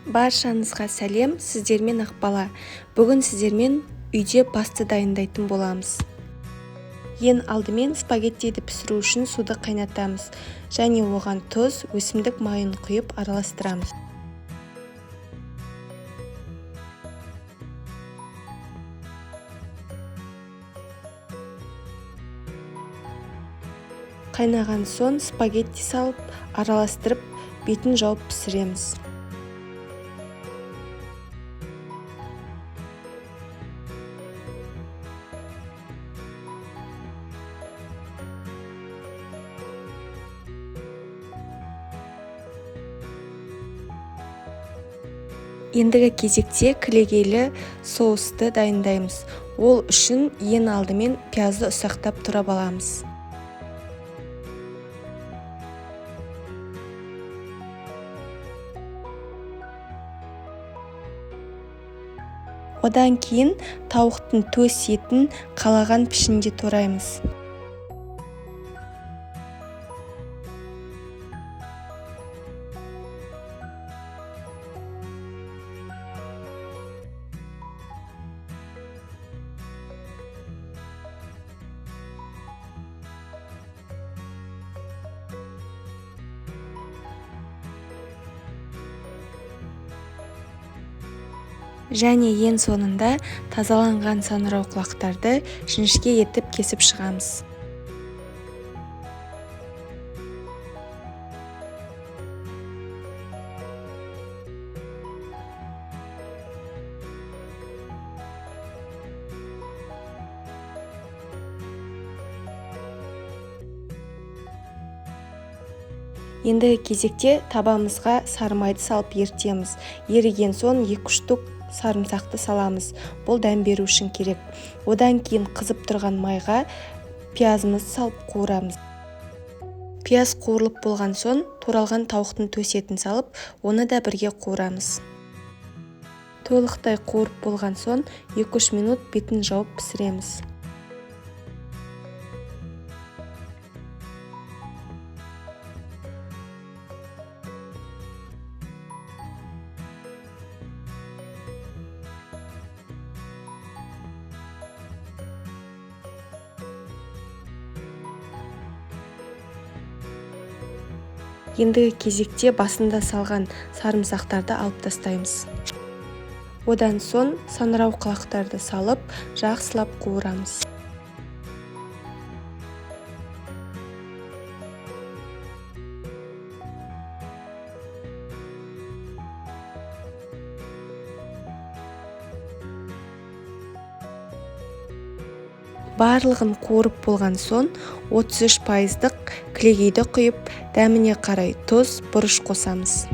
Баршаңызға сәлем, сіздермен Ақбала. Бүгін сіздермен үйде паста дайындайтын боламыз. Ең алдымен спагеттиді пісіру үшін суды қайнатамыз және оған тұз, өсімдік майын құйып араластырамыз. Қайнаған соң спагетти салып, араластырып, бетін жауып пісіреміз. Ендігі кезекте кілегейлі соусты дайындаймыз. Ол үшін ең алдымен пиязды ұсақтап турап аламыз. Одан кейін тауықтың төс етін қалаған пішінде тураймыз. Және ең соңында тазаланған саңырауқұлақтарды жіңішке етіп кесіп шығамыз. Ендігі кезекте табамызға сары майды салып ерітеміз. Еріген соң 2-3 штук сарымсақты саламыз. Бұл дәм беру үшін керек. Одан кейін қызып тұрған майға пиязымызды салып қуырамыз. Пияз қуырылып болған соң туралған тауықтың төс етін салып, оны да бірге қуырамыз. Толықтай қуырып болған соң 2-3 минут бетін жауып пісіреміз. Ендігі кезекте басында салған сарымсақтарды алып тастаймыз. Одан соң саңырауқұлақтарды салып, жақсылап қуырамыз. Барлығын қуырып болған соң 33% кілегейді құйып, дәміне қарай тұз, бұрыш қосамыз.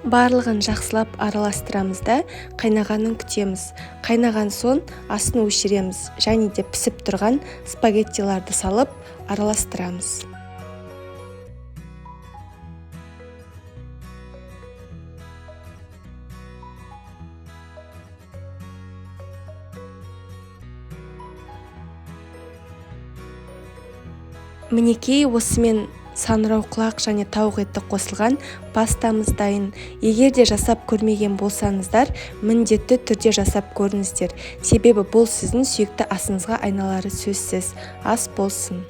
Барлығын жақсылап араластырамыз да қайнағанын күтеміз. Қайнаған соң астын өшіреміз және де пісіп тұрған спагеттиларды салып араластырамыз. Мінекей осымен саңырауқұлақ және тауық еті қосылған пастамыз дайын. Егер де жасап көрмеген болсаңыздар, міндетті түрде жасап көріңіздер. Себебі бұл сіздің сүйікті асыңызға айналары сөзсіз. Ас болсын.